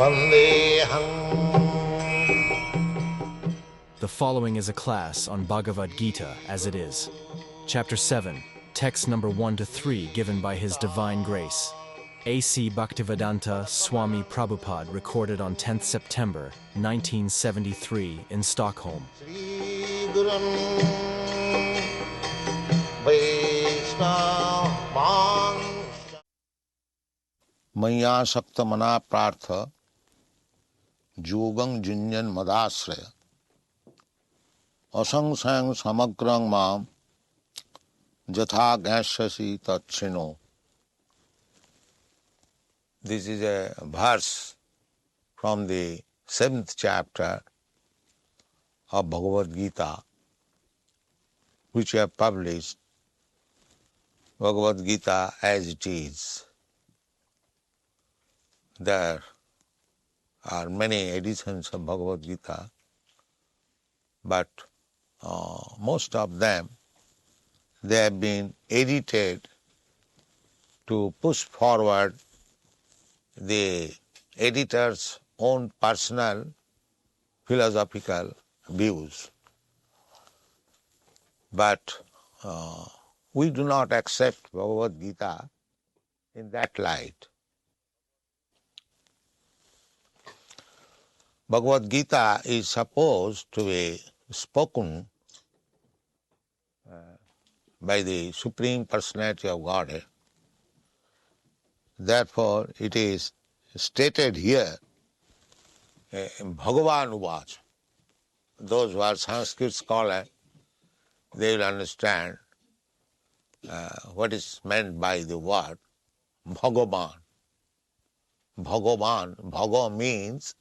Vandeham. The following is a class on Bhagavad Gita as it is. Chapter 7, text number 1 to 3 given by His Divine Grace. A.C. Bhaktivedanta Swami Prabhupada, recorded on 10th September 1973 in Stockholm. Sri Gurun Vaishnavang मय्या शक्त मना प्रार्थ जोगं जुन्यन मदाश्रय असंशयं समग्रं माम जथा ज्ञास्यसि तच्छृणु. This is a verse from the 7th chapter of Bhagavad Gita, which we have published, Bhagavad Gita as it is. There are many editions of Bhagavad Gita, but most of them, they have been edited to push forward the editor's own personal philosophical views. But we do not accept Bhagavad Gita in that light. Bhagavad Gita is supposed to be spoken by the Supreme Personality of Godhead. Therefore, it is stated here, Bhagavan Uvacha. Those who are Sanskrit scholars, they will understand what is meant by the word Bhagavan. Bhagavan, Bhaga means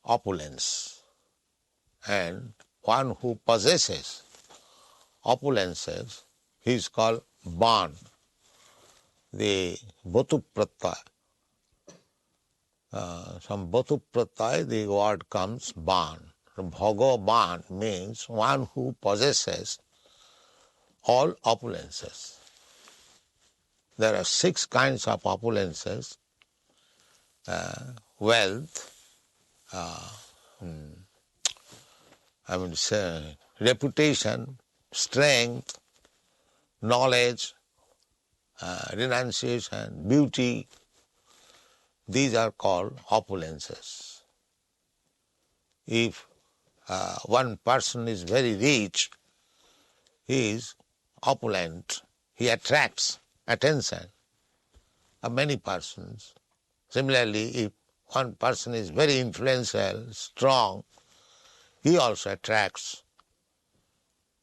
opulence, and one who possesses opulences, he is called Ban. The Bhatu Pratyaya, from Bhatu Pratyaya the word comes Ban. Bhagavan means one who possesses all opulences. There are 6 kinds of opulences: wealth, reputation, strength, knowledge, renunciation, beauty. These are called opulences. If one person is very rich, he is opulent, he attracts attention of many persons. Similarly, if one person is very influential, strong, he also attracts.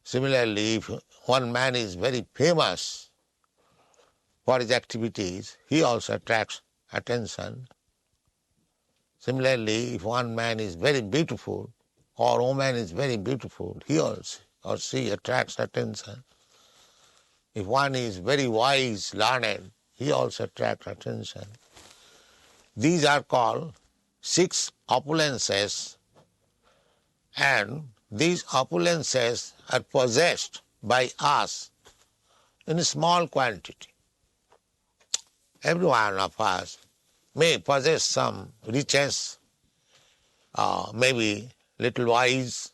Similarly, if one man is very famous for his activities, he also attracts attention. Similarly, if one man is very beautiful or woman is very beautiful, he also or she attracts attention. If one is very wise, learned, he also attracts attention. These are called 6 opulences, and these opulences are possessed by us in a small quantity. Every one of us may possess some riches, maybe little wise,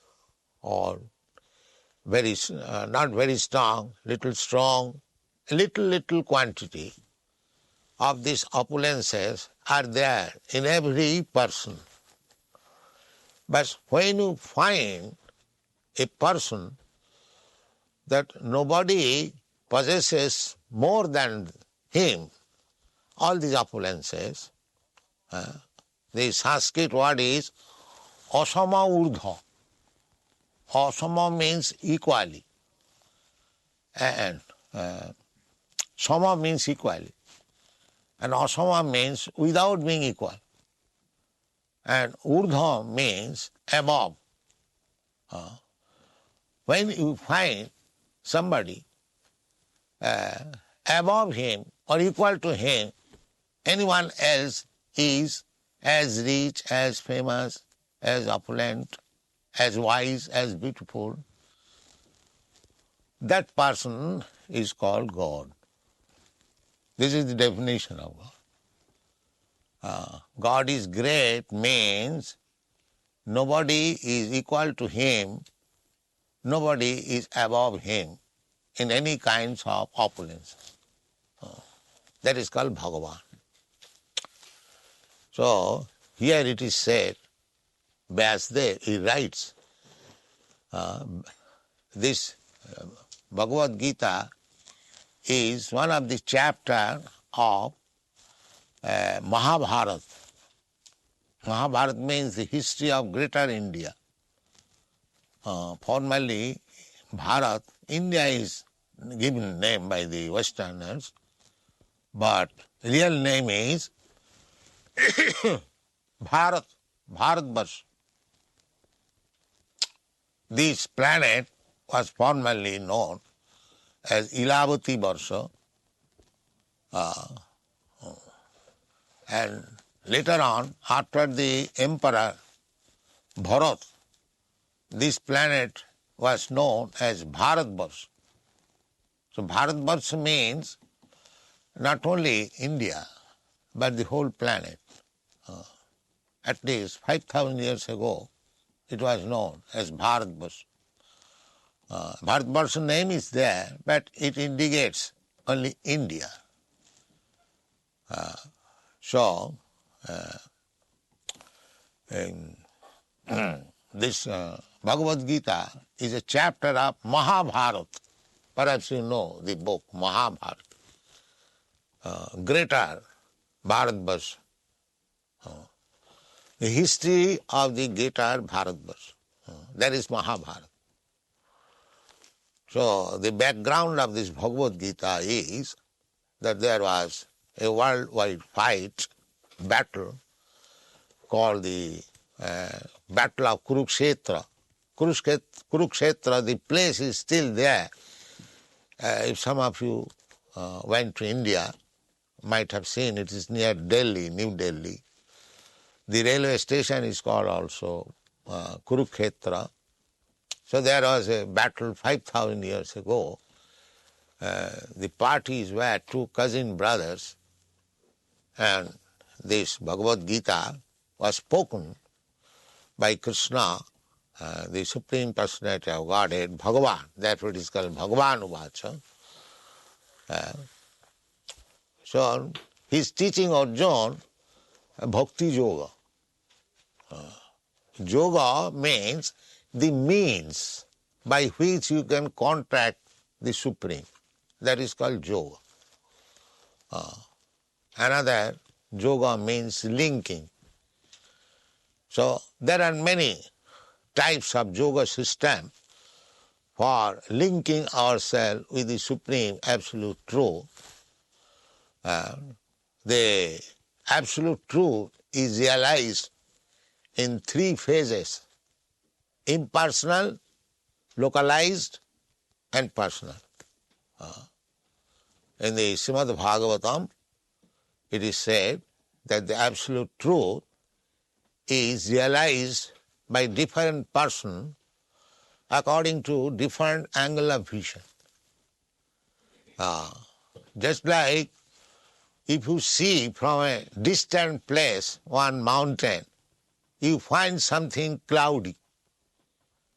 or very not very strong, little strong. Little quantity of these opulences are there in every person. But when you find a person that nobody possesses more than him, all these opulences, the Sanskrit word is asama urdha. Asama means equally, and sama means equally, and asama means without being equal, and urdha means above. When you find somebody above him or equal to him, anyone else is as rich, as famous, as opulent, as wise, as beautiful, that person is called God. This is the definition of God. God is great means nobody is equal to him, nobody is above him in any kinds of opulence. That is called Bhagavan. So here it is said, Vyasdev, he writes, this Bhagavad Gita is one of the chapters of Mahabharata. Mahabharata means the history of greater India. Formerly, Bharat, India is given name by the Westerners, but real name is Bharat, Bharatvarsh. This planet was formerly known as Ilavati Varsha, and later on, after the emperor Bharat, this planet was known as Bharatvarsh. So Bharatvarsh means not only India, but the whole planet. At least 5,000 years ago, it was known as Bharatvarsh. Bharatvarsh name is there, but it indicates only India. This Bhagavad Gita is a chapter of Mahabharata. Perhaps you know the book Mahabharata. Greater Bharatvarsh. The history of the greater Bharatvarsh. That is Mahabharata. So the background of this Bhagavad Gita is that there was a worldwide fight, battle, called the Battle of Kurukshetra. Kurukshetra, the place is still there. If some of you went to India, might have seen it is near Delhi, New Delhi. The railway station is called also Kurukshetra. So there was a battle 5,000 years ago. The parties were two cousin brothers, and this Bhagavad Gita was spoken by Krishna, the Supreme Personality of Godhead, Bhagavan. Therefore it is called Bhagavan Uvacha. So he is teaching Arjuna Bhakti Yoga. Yoga means the means by which you can contact the Supreme. That is called yoga. Another, yoga means linking. So there are many types of yoga system for linking ourselves with the Supreme Absolute Truth. The Absolute Truth is realized in three phases: impersonal, localized, and personal. In the Srimad Bhagavatam, it is said that the Absolute Truth is realized by different person according to different angle of vision. Just like if you see from a distant place one mountain, you find something cloudy.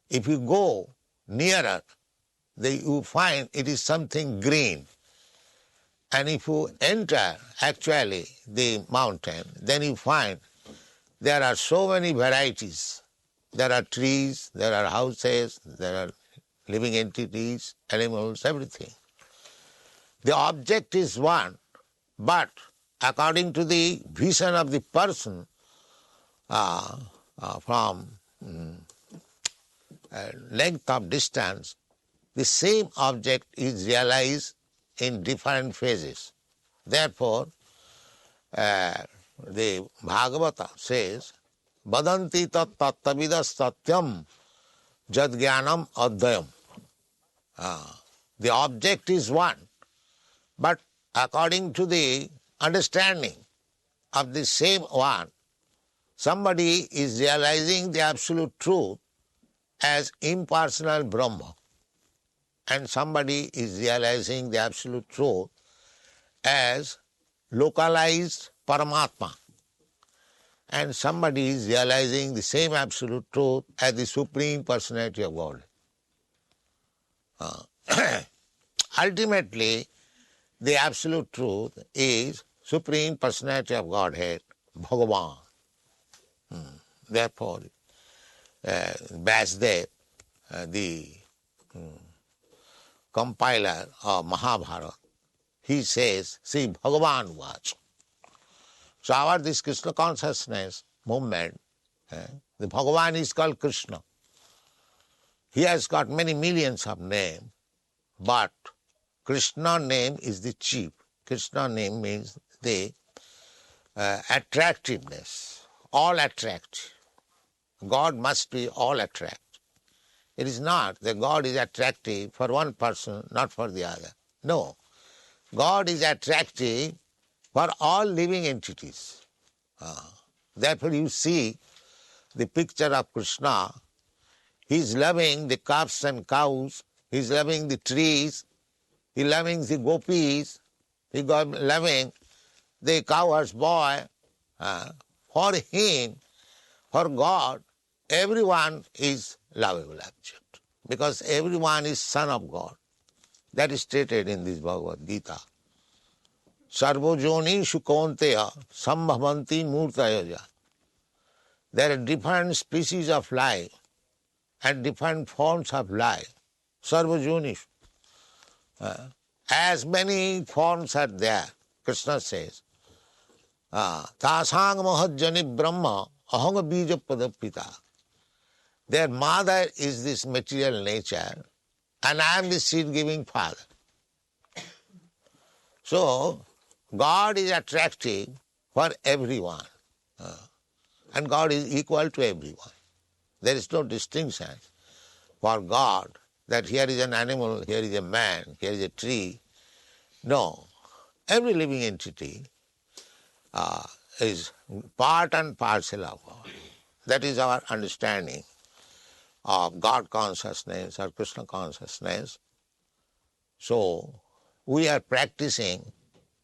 If you go nearer, you find it is something green. And if you enter actually the mountain, then you find there are so many varieties. There are trees, there are houses, there are living entities, animals, everything. The object is one, but according to the vision of the person, from length of distance, the same object is realized in different phases. Therefore, the Bhagavata says, Vadanti tat tattavidas tatyam jad jnanam adhyam. The object is one, but according to the understanding of the same one, somebody is realizing the absolute truth as impersonal Brahma, and somebody is realizing the absolute truth as localized Paramatma. and somebody is realizing the same absolute truth as the Supreme Personality of God. Ultimately, the absolute truth is Supreme Personality of Godhead, Bhagavan. Therefore, Vyasdev, the compiler of Mahabharata, he says, see, Bhagavan was. So our this Krishna consciousness movement, the Bhagavan is called Krishna. He has got many millions of names, but Krishna name is the chief. Krishna name means the attractiveness, all attract. God must be all attract. It is not that God is attractive for one person, not for the other. No. God is attractive for all living entities. Therefore you see the picture of Krishna. He is loving the calves and cows. He is loving the trees. He is loving the gopis. He is loving the cowherd's boy. For him, for God, everyone is lovable object. Because everyone is son of God. That is stated in this Bhagavad Gita. Sarvojoni Shukonteya Sambhavanti Murtayaja. There are different species of life and different forms of life. Sarvojoni. As many forms are there, Krishna says. Tasang mahajjani brahma ahanga bija padapita. Their mother is this material nature and I am the seed-giving father. So, God is attractive for everyone. And God is equal to everyone. There is no distinction for God that here is an animal, here is a man, here is a tree. No. Every living entity is part and parcel of God. That is our understanding of God consciousness or Krishna consciousness. So, we are practicing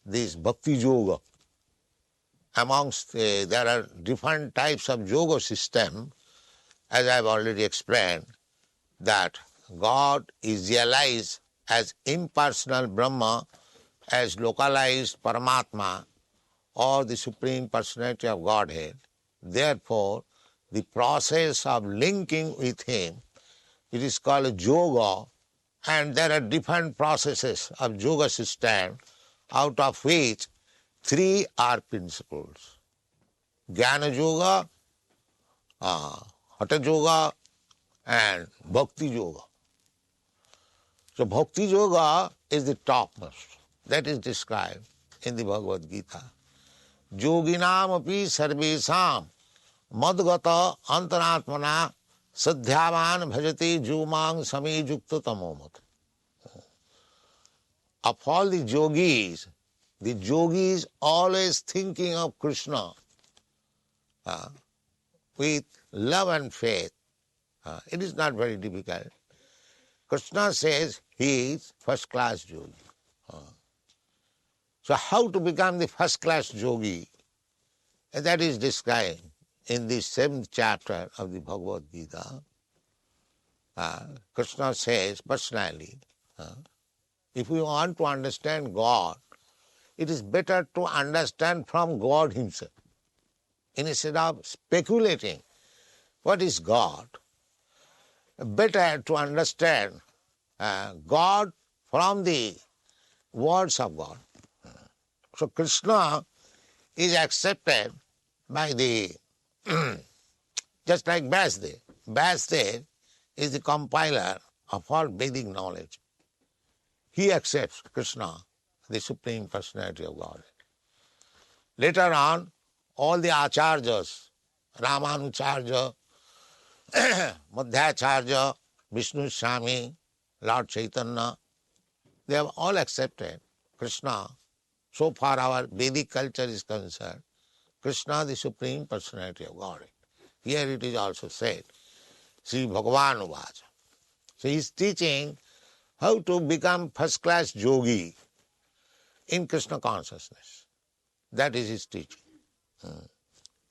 this bhakti yoga. Amongst there are different types of yoga system, as I have already explained, that God is realized as impersonal Brahma, as localized Paramatma, or the Supreme Personality of Godhead. Therefore, the process of linking with Him, it is called yoga, and there are different processes of yoga system, out of which three are principles. Jnana yoga, Hatha yoga, and bhakti yoga. So bhakti yoga is the topmost. That is described in the Bhagavad Gita. Yoginam api sarvesam madgata antaratmana sadhyavan bhajati jumang sami yukta tamomat. Of all the yogis always thinking of Krishna with love and faith. It is not very difficult. Krishna says he is first class yogi. So how to become the first class yogi? And that is described in the 7th chapter of the Bhagavad Gita. Krishna says personally, if we want to understand God, it is better to understand from God Himself. Instead of speculating what is God, better to understand God from the words of God. So Krishna is accepted by the, just like Vyasdev. Vyasdev is the compiler of all Vedic knowledge. He accepts Krishna, the Supreme Personality of God. Later on, all the Acharyas, Ramanucharya, Madhyacharya, Vishnu Swami, Lord Chaitanya, they have all accepted Krishna. So far our Vedic culture is concerned, Krishna the Supreme Personality of God. Here it is also said, Sri Bhagavan Vaja. So he is teaching how to become first class yogi in Krishna consciousness. That is his teaching.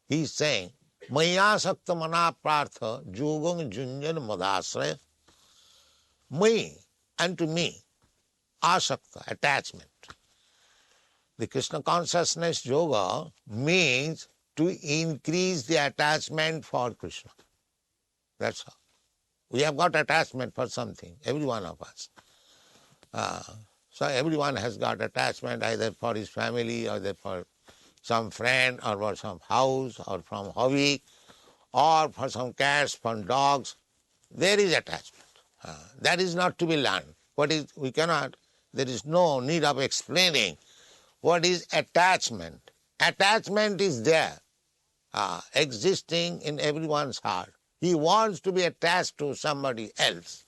He is saying, Maya sakta mana partha yogam junjan madasraya. Me, and to me, asakta, attachment. The Krishna consciousness yoga means to increase the attachment for Krishna. That's all. We have got attachment for something, every one of us. So everyone has got attachment either for his family, or for some friend, or for some house, or from hobby, or for some cats, from dogs. There is attachment. That is not to be learned. There is no need of explaining what is attachment. Attachment is there, existing in everyone's heart. He wants to be attached to somebody else.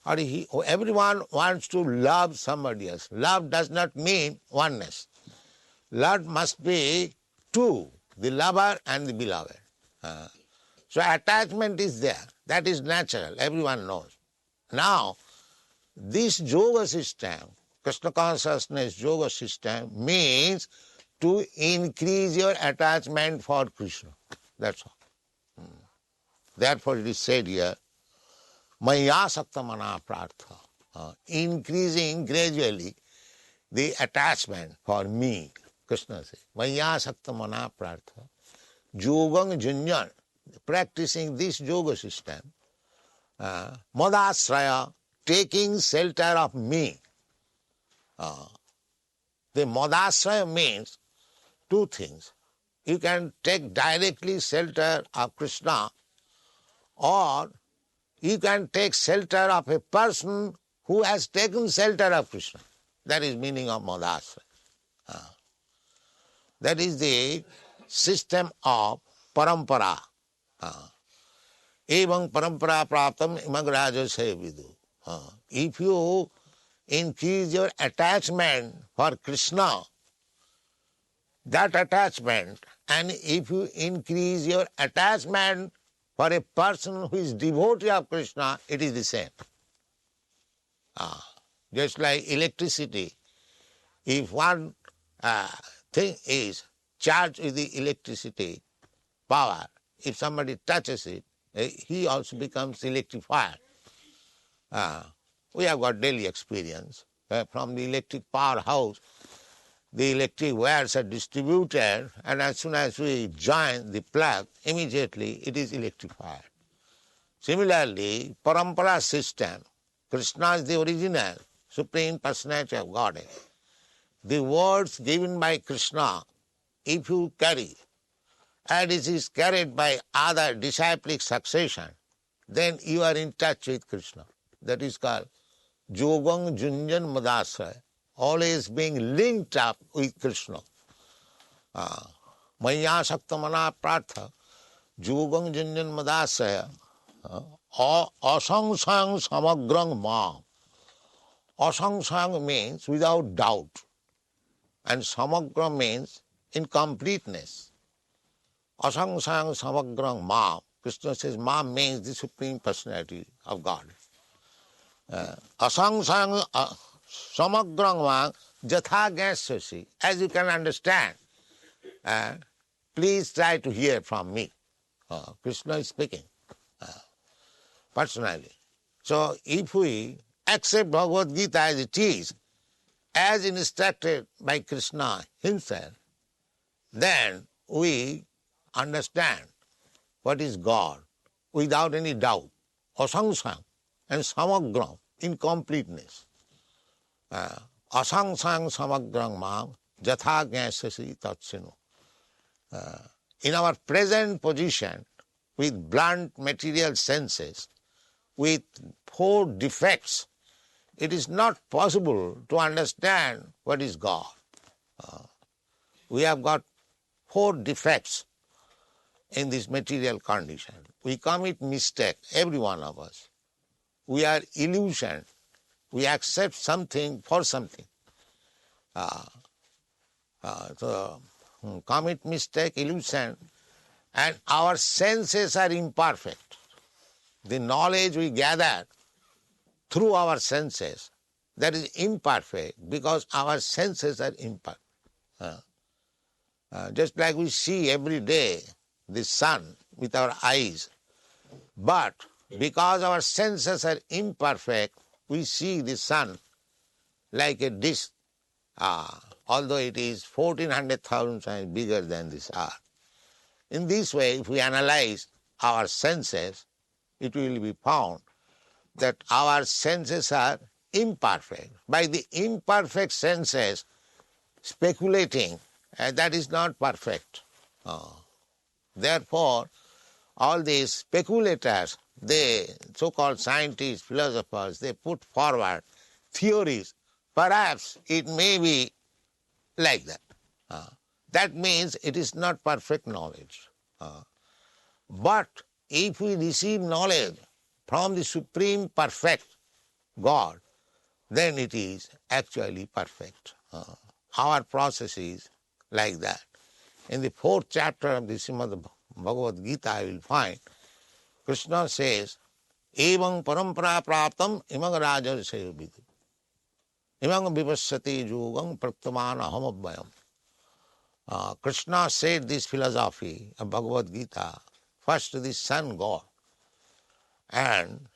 Or everyone wants to love somebody else. Love does not mean oneness. Love must be two, the lover and the beloved. So attachment is there. That is natural. Everyone knows. Now, this yoga system, Krishna consciousness yoga system, means to increase your attachment for Krishna. That's all. Therefore it is said here, Maya sakta mana prartha. Increasing gradually the attachment for me. Krishna says, Maya sakta mana prartha. Yogam junjan. Practicing this yoga system, madasraya, taking shelter of me. The madasraya means two things. You can take directly shelter of Krishna, or you can take shelter of a person who has taken shelter of Krishna. That is meaning of madasraya. That is the system of parampara. Evam parampara praptam imagraja se vidu. If you increase your attachment for Krishna, that attachment, and if you increase your attachment for a person who is devotee of Krishna, it is the same. Just like electricity, if one thing is charged with the electricity power, if somebody touches it, he also becomes electrified. We have got daily experience. From the electric powerhouse, the electric wires are distributed, and as soon as we join the plug, immediately it is electrified. Similarly, parampara system, Krishna is the original, Supreme Personality of Godhead. The words given by Krishna, if you carry, and it is carried by other disciplic succession, then you are in touch with Krishna. That is called Yogam Junjan Madasraya, always being linked up with Krishna. Maya sakta mana prartha, Yogam Junjan Madasraya, asangsang samagrang ma. Asangsang means without doubt, and samagra means incompleteness. Asangsang samagrang ma. Krishna says ma means the Supreme Personality of God. Asangsang samagrang ma jatha gasyasi. As you can understand, please try to hear from me. Krishna is speaking personally. So if we accept Bhagavad Gita as it is, as instructed by Krishna himself, then we understand what is God without any doubt. Asangsang and samagram, incompleteness. Asangsang samagram mam jatha gyasasi tatsinu. In our present position, with blunt material senses, with 4 defects, it is not possible to understand what is God. We have got 4 defects in this material condition. We commit mistake, every one of us. We are illusion. We accept something for something. So commit mistake, illusion, and our senses are imperfect. The knowledge we gather through our senses, that is imperfect because our senses are imperfect. Just like we see every day the sun with our eyes, but because our senses are imperfect, we see the sun like a disk, although it is 1400,000 times bigger than this earth. In this way, if we analyze our senses, it will be found that our senses are imperfect. By the imperfect senses, speculating, that is not perfect. Therefore, all these speculators, they, so-called scientists, philosophers, they put forward theories. Perhaps it may be like that. That means it is not perfect knowledge. But if we receive knowledge from the Supreme Perfect God, then it is actually perfect. Our process is like that. In the 4th chapter of the Srimad Bhagavad Gita, I will find Krishna says, Evam parampara praptam imang raja sayovidu. Imang vipassati yugam praktaman aham abhayam. Krishna said this philosophy of Bhagavad Gita first to the sun God. And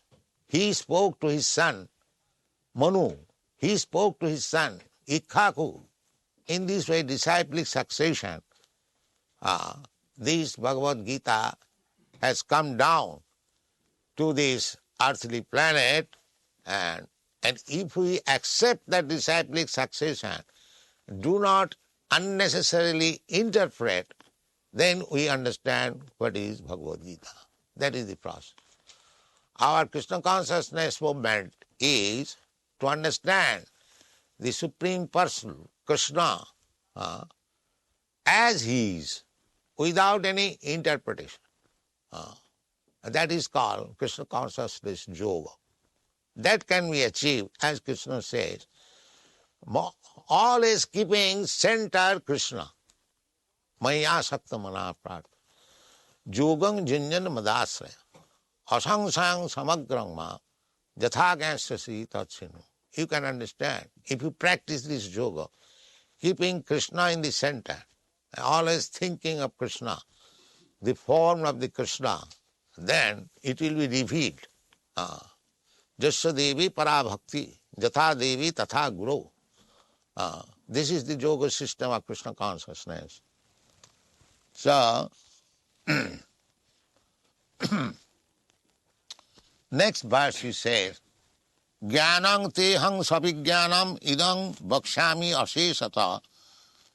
he spoke to his son Manu. He spoke to his son Ikhaku. In this way, disciplic succession, this Bhagavad Gita has come down to this earthly planet, and if we accept that disciplic succession, do not unnecessarily interpret, then we understand what is Bhagavad Gita. That is the process. Our Krishna consciousness movement is to understand the Supreme Person, Krishna, as he is, without any interpretation. That is called Krishna consciousness yoga. That can be achieved, as Krishna says, always keeping center Krishna. Maya sakta mana prartha. Yogang jinjan madasraya. Asangsang samagrang ma. Jatha gansasi tatsinu. You can understand. If you practice this yoga, keeping Krishna in the center, always thinking of Krishna, the form of the Krishna, then it will be revealed. Jasya Devi Parabhakti, Jatha Devi Tatha Guru. This is the yoga system of Krishna consciousness. So, next verse he says, Jnanam tehang sabhijnanam idam bakshami asesata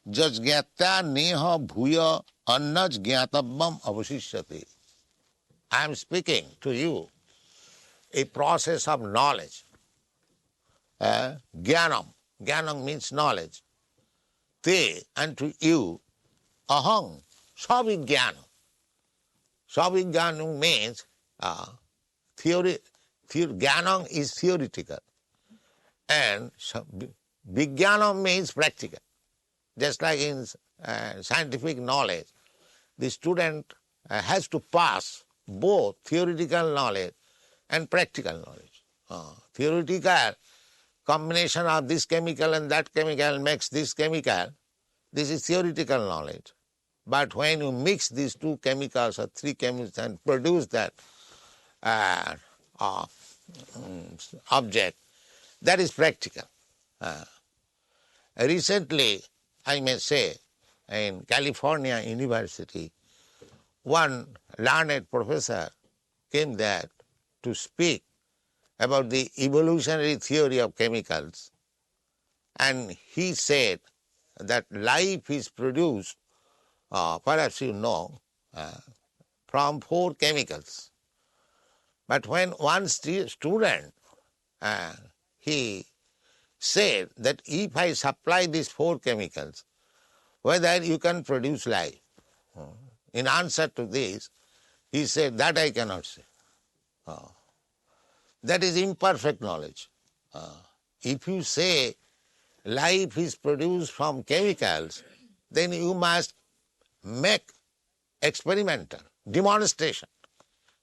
jajgyatya neha bhuya annaj jnatavam avasishyate. I am speaking to you a process of knowledge. Jnanam. Jnanam means knowledge. Te, unto you, aham, sabhijnanam. Sabhijnanam means theory. Jnanam is theoretical. And vijnanam means practical. Just like in scientific knowledge, the student has to pass both theoretical knowledge and practical knowledge. Theoretical combination of this chemical and that chemical makes this chemical. This is theoretical knowledge. But when you mix these two chemicals or three chemicals and produce that object, that is practical. Recently, I may say, in California University, one learned professor came there to speak about the evolutionary theory of chemicals, and he said that life is produced, perhaps you know, from 4 chemicals. But when one student, he said that if I supply these 4 chemicals, whether you can produce life. In answer to this, he said, that I cannot say. That is imperfect knowledge. If you say life is produced from chemicals, then you must make experimental demonstration.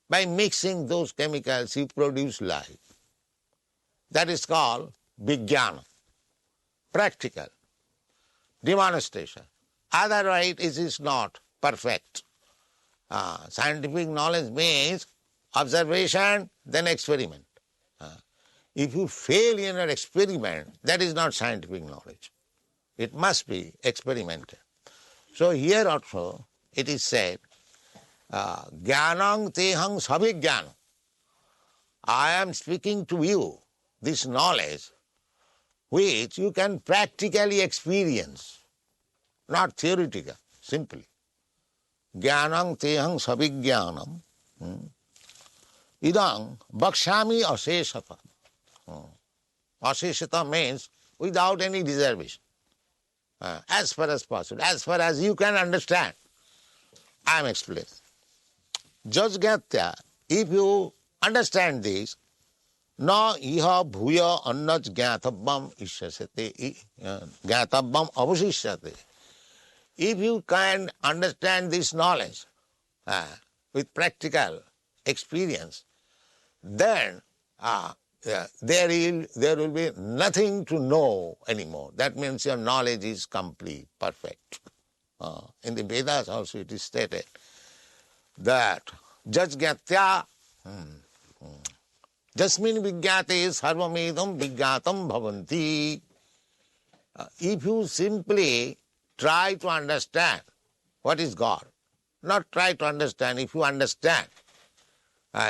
By mixing those chemicals, you produce life. That is called vijnana, practical, demonstration. Otherwise, it is not perfect. Scientific knowledge means observation, then experiment. If you fail in an experiment, that is not scientific knowledge. It must be experimented. So here also it is said, Jnanam tehang sabhijnanam. I am speaking to you this knowledge which you can practically experience, not theoretical, simply. Jnanam tehang sabhijnanam idang bakshami aseshata. Aseshata means without any reservation. As far as possible, as far as you can understand, I am explaining. Jajgatya, if you understand this, na iha bhuya annaj jnatabbam ishyasate, jnatabbam avasishyate. If you can understand this knowledge with practical experience, then there will be nothing to know anymore. That means your knowledge is complete, perfect. In the Vedas also it is stated that jajgatya jasmin vigyate sarvamedam vigyatam bhavanti. If you simply try to understand what is God, not try to understand, if you understand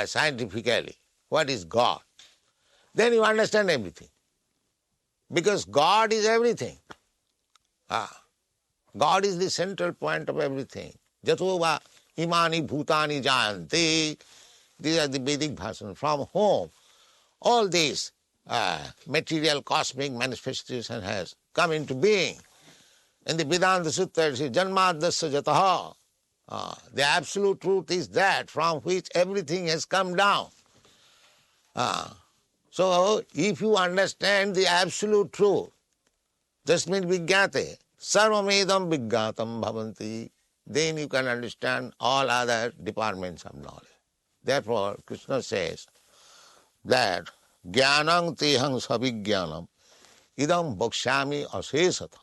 scientifically what is God, then you understand everything. Because God is everything. God is the central point of everything. Jatova imani bhutani jayante. These are the Vedic bhashan. From whom all these material cosmic manifestation has come into being. In the Vedanta Sutta it says, Janmadasya jataha. The absolute truth is that from which everything has come down. So, if you understand the absolute truth, jasmin vigyate, sarvamedam vigyatam bhavanti, then you can understand all other departments of knowledge. Therefore, Krishna says that jnanam tehang sabhijnanam idam bhakshami asesata.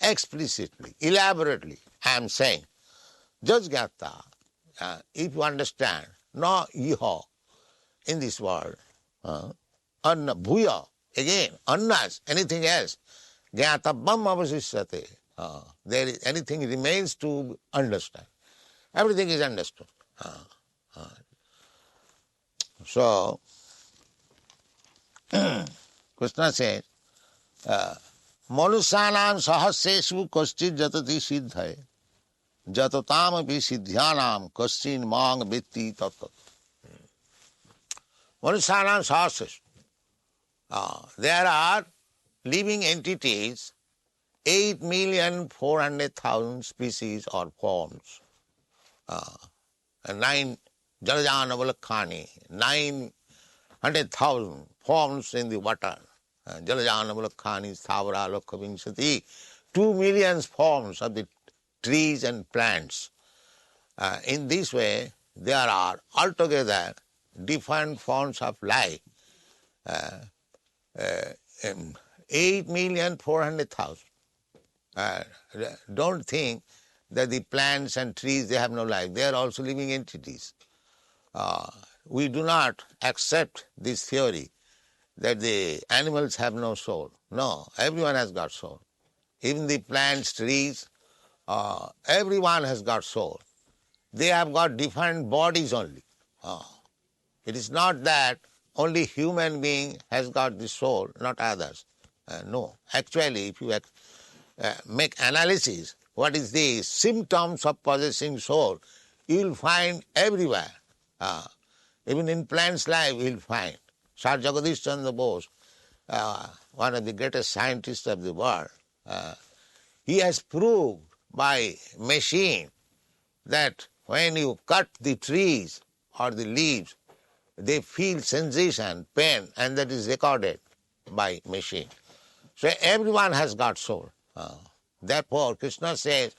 Explicitly, elaborately, I am saying, jajgata, if you understand, na iha, in this world, anna bhuya, again, annas, anything else, jnatabbam avasishyate, there is anything remains to understand. Everything is understood. So, Krishna says, Manusyanam sahasresu kaschid jatati siddhaye, jatatam api siddhyanam kaschin mang vitti tatat. Manusyanam sahasresu. There are living entities, 8,400,000 species or forms, 9 Jalajanavalakkhani, 900,000 forms in the water. Jalajanavalakkhani, Sthavara, Lokhavingsati, 2 million forms of the trees and plants. In this way, there are altogether different forms of life. 8,400,000. Don't think that the plants and trees, they have no life. They are also living entities. We do not accept this theory that the animals have no soul. No, everyone has got soul. Even the plants, trees, everyone has got soul. They have got different bodies only. It is not that only human being has got the soul, not others. No, actually, if you make analysis, what is the symptoms of possessing soul, you will find everywhere. Even in plants' life, you will find. Sir Jagadish Chandra Bose, one of the greatest scientists of the world, he has proved by machine that when you cut the trees or the leaves, they feel sensation, pain, and that is recorded by machine. So everyone has got soul. Therefore, Krishna says,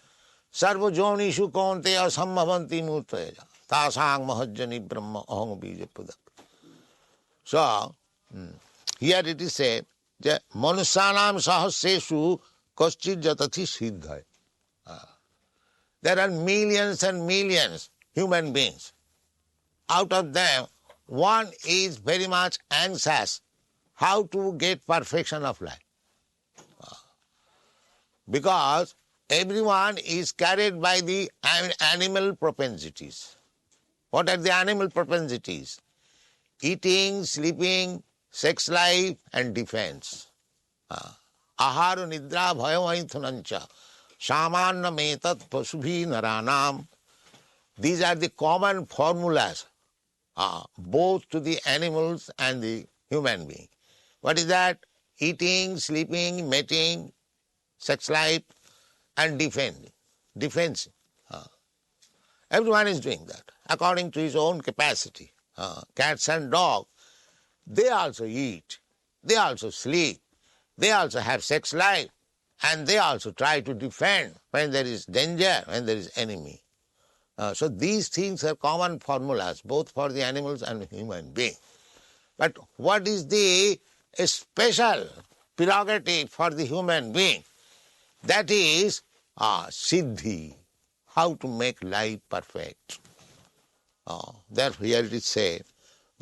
Sarva jonishu kaunteya sambhavanti murtaja tasang mahajjani brahma aham bija pudak. So, here it is said, Manusyanam sahasresu Kaschit jatati siddhai. There are millions and millions human beings. Out of them, one is very much anxious how to get perfection of life. Because everyone is carried by the animal propensities. What are the animal propensities? Eating, sleeping, sex life, and defense. Ahara nidra bhayamaithunancha samanna metat pasubhi naranam. These are the common formulas, both to the animals and the human being. What is that? Eating, sleeping, mating, sex life, and defense. Everyone is doing that according to his own capacity. Cats and dogs, they also eat, they also sleep, they also have sex life, and they also try to defend when there is danger, when there is enemy. So these things are common formulas both for the animals and human beings. But what is the special prerogative for the human being? That is siddhi, how to make life perfect. Therefore here it is said,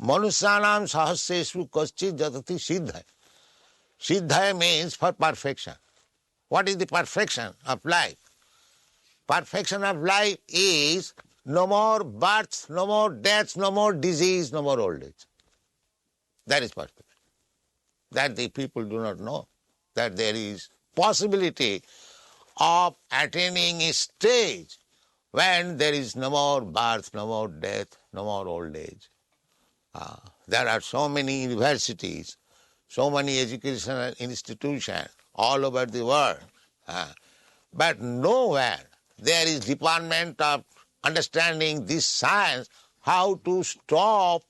Manusyanam sahasreshu kaschit jatati siddhai. Siddhai means for perfection. What is the perfection of life? Perfection of life is no more births, no more deaths, no more disease, no more old age. That is perfection. That the people do not know, that there is possibility of attaining a stage when there is no more birth, no more death, no more old age. There are so many universities, so many educational institutions all over the world, but nowhere there is department of understanding this science, how to stop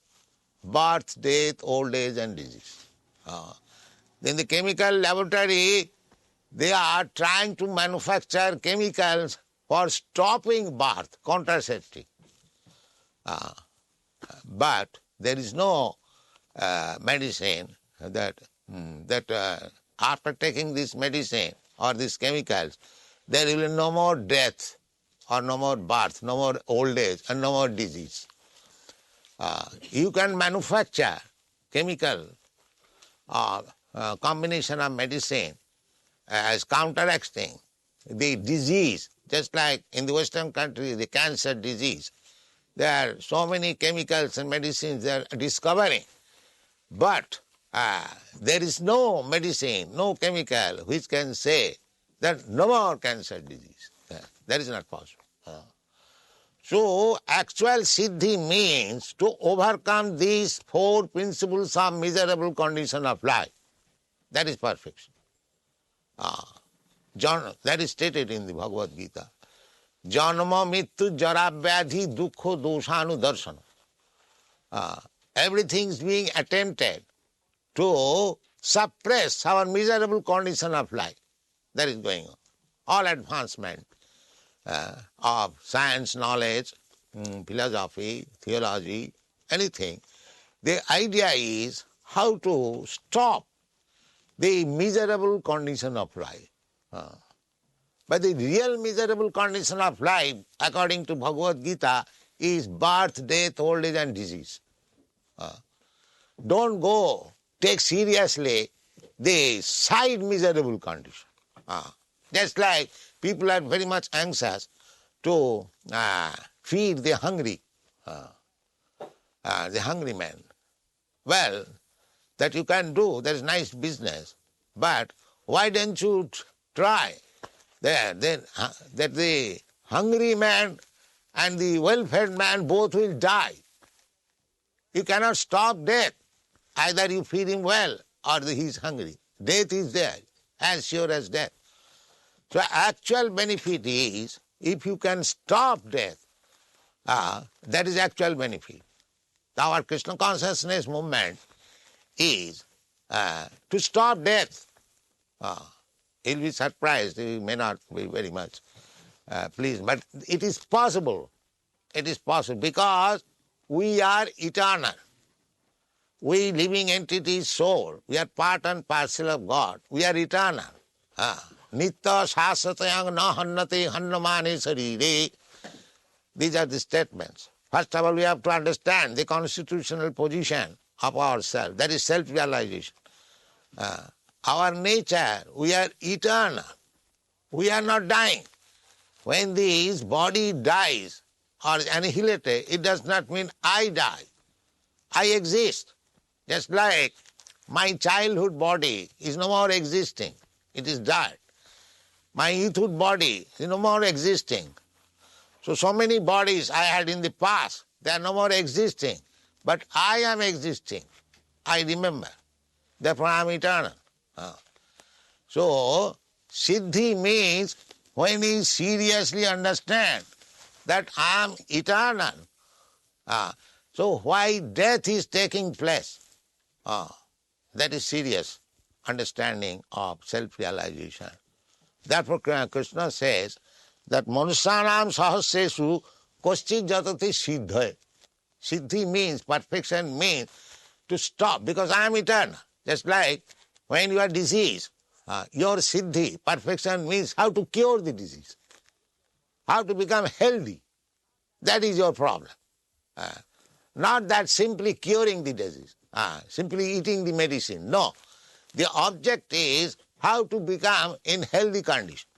birth, death, old age and disease. In the chemical laboratory, they are trying to manufacture chemicals for stopping birth, contraceptive. But there is no medicine that after taking this medicine or these chemicals, there will be no more death or no more birth, no more old age and no more disease. You can manufacture chemical combination of medicine as counteracting the disease, just like in the Western country, the cancer disease. There are so many chemicals and medicines they are discovering, but there is no medicine, no chemical which can say that no more cancer disease. That is not possible. So, actual siddhi means to overcome these four principles of miserable condition of life. That is perfection. That is stated in the Bhagavad Gita. Janma mittu jara vyadhi dukkho doshanu darshana. Everything is being attempted to suppress our miserable condition of life. That is going on. All advancement of science, knowledge, philosophy, theology, anything. The idea is how to stop the miserable condition of life. But the real miserable condition of life, according to Bhagavad Gita, is birth, death, old age and disease. Don't go take seriously the side miserable condition. Just like people are very much anxious to feed the hungry man. Well, that you can do, that is nice business, but why don't you try that the hungry man and the well-fed man both will die. You cannot stop death. Either you feed him well or he is hungry. Death is there, as sure as death. So actual benefit is, if you can stop death, that is actual benefit. Our Krishna consciousness movement is to stop death. You'll be surprised, you may not be very much pleased, but it is possible. It is possible because we are eternal. We living entities, soul, we are part and parcel of God. We are eternal. Nitya sasatayang na hannate hannamane sarire. These are the statements. First of all, we have to understand the constitutional position of ourselves. That is self-realization. Our nature, we are eternal. We are not dying. When this body dies or is annihilated, it does not mean I die. I exist. Just like my childhood body is no more existing. It is died. My youthhood body is no more existing. So many bodies I had in the past, they are no more existing. But I am existing. I remember. Therefore I am eternal. So, Siddhi means when we seriously understand that I am eternal. So why death is taking place? That is serious understanding of self-realization. Therefore Krishna says that Manusyanam sahasresu koschit jatati siddhaya. Siddhi means, perfection means to stop, because I am eternal. Just like when you are diseased, your siddhi, perfection means how to cure the disease, how to become healthy. That is your problem. Not that simply curing the disease, simply eating the medicine. No. The object is how to become in healthy condition.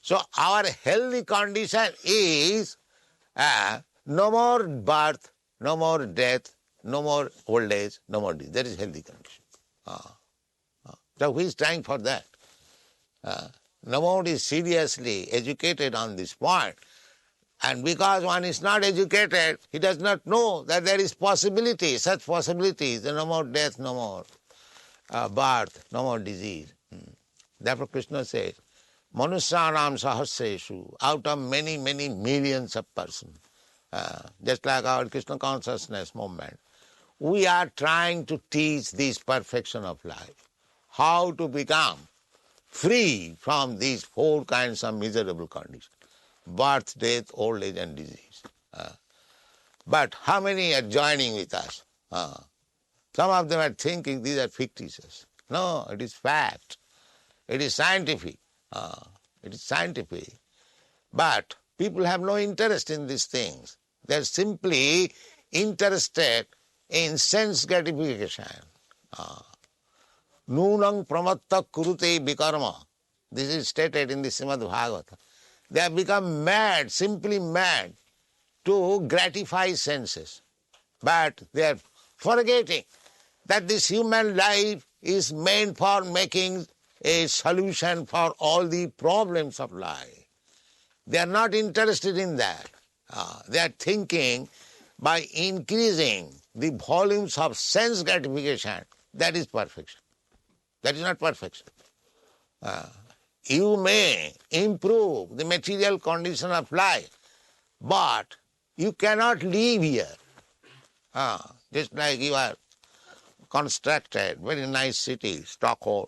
So our healthy condition is no more birth, no more death, no more old age, no more disease. That is healthy condition. So who is trying for that? Nobody is seriously educated on this point. And because one is not educated, he does not know that there is possibility, such possibilities, no more death, no more birth, no more disease. Therefore Krishna says, Manusyanam sahasreshu, out of many, many millions of persons, just like our Krishna consciousness movement, we are trying to teach this perfection of life, how to become free from these four kinds of miserable conditions: birth, death, old age and disease. But how many are joining with us? Some of them are thinking these are fictitious. No, it is fact. It is scientific. It is scientific. But people have no interest in these things. They are simply interested in sense gratification. Nunang pramatta kurute vikarma. This is stated in the Srimad Bhagavata. They have become mad, simply mad, to gratify senses. But they are forgetting that this human life is meant for making a solution for all the problems of life. They are not interested in that. They are thinking by increasing the volumes of sense gratification, that is perfection. That is not perfection. You may improve the material condition of life, but you cannot live here. Just like you are constructed very nice city, Stockholm,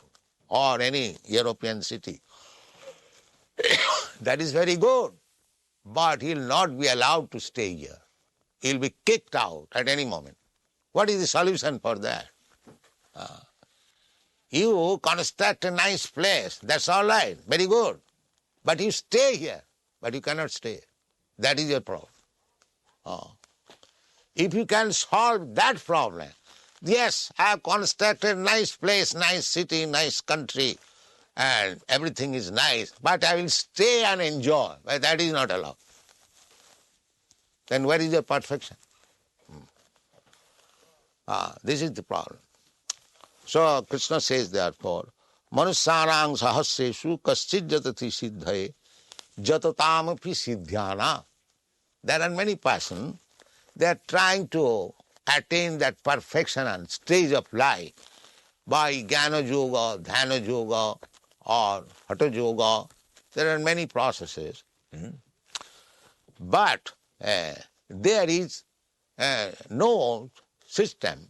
or any European city. That is very good, but he will not be allowed to stay here. He will be kicked out at any moment. What is the solution for that? You construct a nice place, that's all right, very good. But you stay here, but you cannot stay. That is your problem. If you can solve that problem, yes, I have constructed nice place, nice city, nice country, and everything is nice, but I will stay and enjoy. But that is not allowed. Then where is your perfection? This is the problem. So Krishna says therefore, Manusyanang sahasreshu kaschit jatati siddhaye jatotamapi siddhyana. There are many persons, they are trying to attain that perfection and stage of life by Jnana Yoga, Dhyana Yoga, or Hatha Yoga. There are many processes. But there is no system,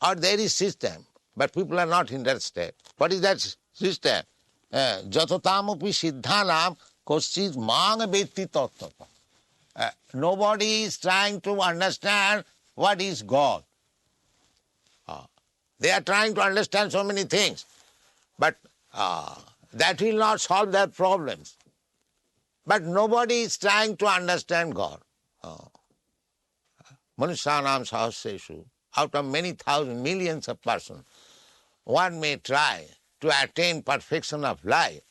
or there is system, but people are not interested. What is that system? Jatotamapi siddhanam koschit mang vetti tattva. Nobody is trying to understand what is God. They are trying to understand so many things, but that will not solve their problems. But nobody is trying to understand God. Manusyanam sahasreshu, out of many thousand, millions of persons, one may try to attain perfection of life,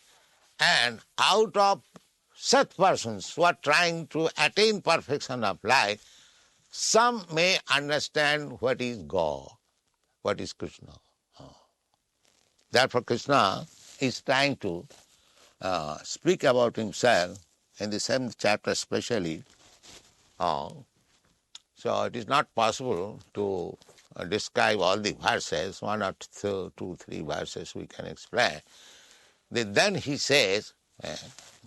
and out of such persons who are trying to attain perfection of life, some may understand what is God, what is Krishna. Therefore Krishna is trying to speak about himself in the 7th chapter especially. So it is not possible to describe all the verses, one or two, three verses we can explain. Then he says,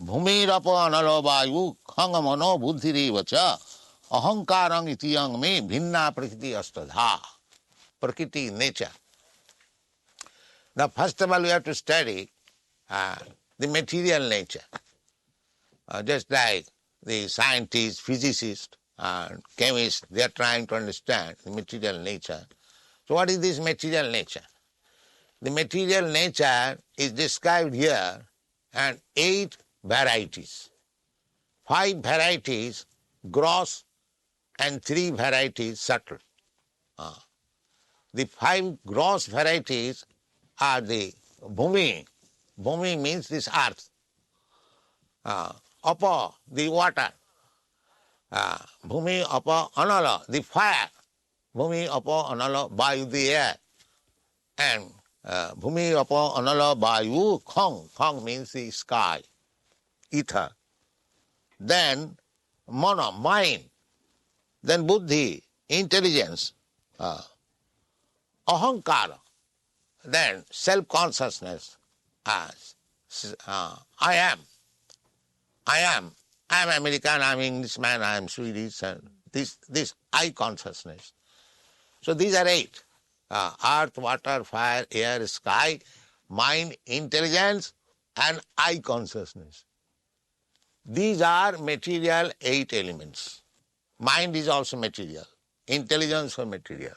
Bhumirapa analo vayu khangamano buddhiriva cha ahankarang itiyang me bhinna prakriti astadha. Prakriti, nature. Now first of all we have to study the material nature. Just like the scientists, physicists, chemists, they are trying to understand the material nature. So what is this material nature? The material nature is described here and 8 varieties. 5 varieties gross and 3 varieties subtle. The 5 gross varieties are the bhumi. Bhumi means this earth. Apa, the water. Bhumi, apa, anala, the fire. Bhumi, apa, anala, vayu, the air. And bhumi, apa, anala, vayu, khang. Khang means the sky, ether. Then mana, mind. Then buddhi, intelligence. Ahankara. Then self-consciousness. I am. I am American, I am Englishman, I am Swedish, and this I consciousness. So these are 8. Earth, water, fire, air, sky, mind, intelligence, and I consciousness. These are material 8 elements. Mind is also material. Intelligence is material.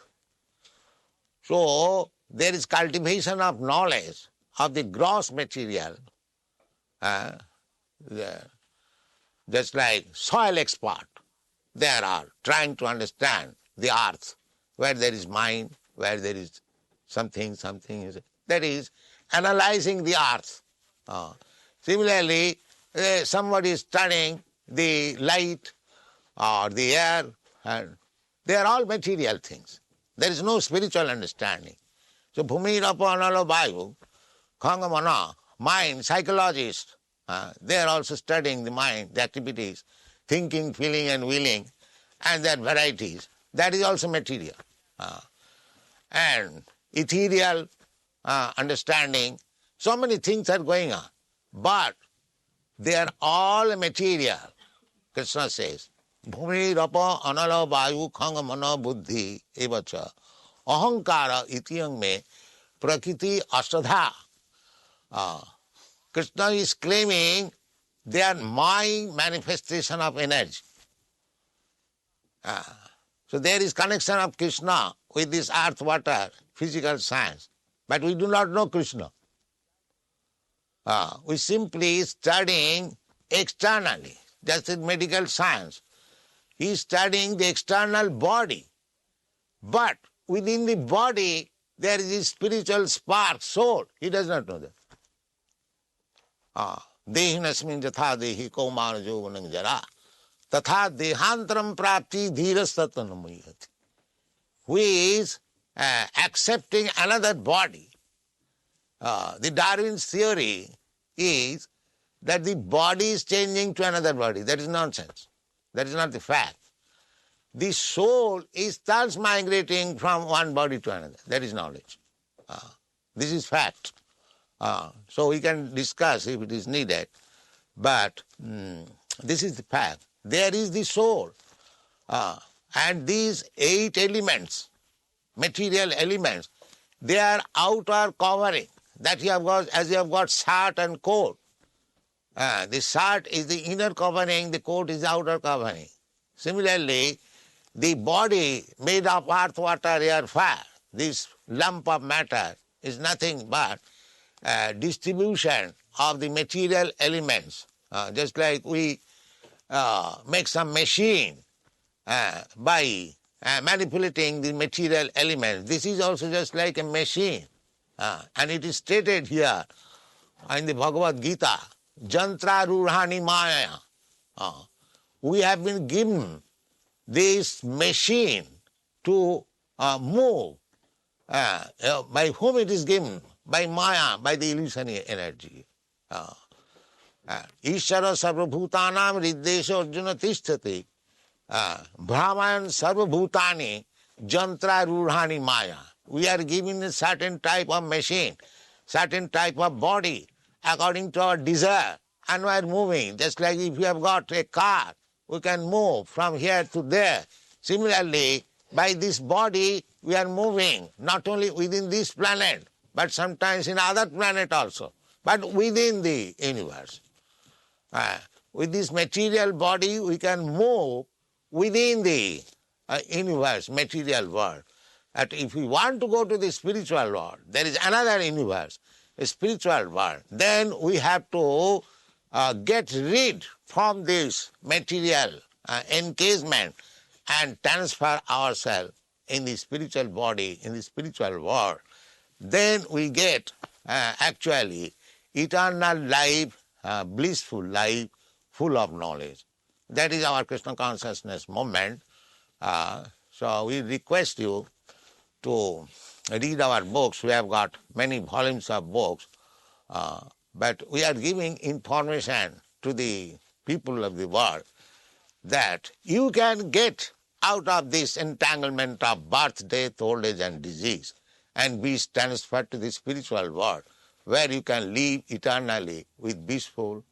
So there is cultivation of knowledge of the gross material. Just like soil expert, they are trying to understand the earth, where there is mind, where there is something, that is analyzing the earth. Similarly, somebody is studying the light or the air, and they are all material things. There is no spiritual understanding. So bhumi, rapa, analo, vayu, khangamana, mind, psychologists, they are also studying the mind, the activities, thinking, feeling and willing, and their varieties. That is also material. And ethereal understanding, so many things are going on. But they are all material. Krishna says, Bhumi, rapa, anala, vayu, khanga, mana, buddhi, evacha, ahankara, itiyang me, prakriti, astadha. Krishna is claiming they are my manifestation of energy. So there is connection of Krishna with this earth, water, physical science. But we do not know Krishna. We simply studying externally, just in medical science. He is studying the external body. But within the body, there is a spiritual spark, soul. He does not know that. Dehinasmin jatha dehi kaumana jovanang jara tatha dehantaram prapti dhiras tatanamuyati. Who is accepting another body. The Darwin's theory is that the body is changing to another body. That is nonsense. That is not the fact. The soul is transmigrating from one body to another. That is knowledge. This is fact. So we can discuss if it is needed. But this is the fact. There is the soul. And these 8 elements, material elements, they are outer covering. That you have got, as you have got shirt and coat. The shirt is the inner covering, the coat is the outer covering. Similarly, the body made of earth, water, air, fire, this lump of matter is nothing but distribution of the material elements, just like we make some machine by manipulating the material elements. This is also just like a machine. And it is stated here in the Bhagavad Gita, Jantra Rurhani Maya. We have been given this machine to move. By whom it is given? By Maya, by the illusionary energy. Ishara sarvabhutanam riddesha arjuna tisthati. Brahman sarvabhutani jantra rurhani maya. We are given a certain type of machine, certain type of body, according to our desire, and we are moving. Just like if you have got a car, we can move from here to there. Similarly, by this body, we are moving, not only within this planet, but sometimes in other planet also, but within the universe. With this material body, we can move within the universe, material world. That if we want to go to the spiritual world, there is another universe, a spiritual world, then we have to get rid from this material encasement and transfer ourselves in the spiritual body, in the spiritual world. Then we get actually eternal life, blissful life, full of knowledge. That is our Krishna consciousness movement. So we request you to read our books. We have got many volumes of books, but we are giving information to the people of the world that you can get out of this entanglement of birth, death, old age and disease and be transferred to the spiritual world where you can live eternally with blissful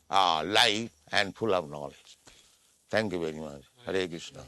life and full of knowledge. Thank you very much. Hare Krishna.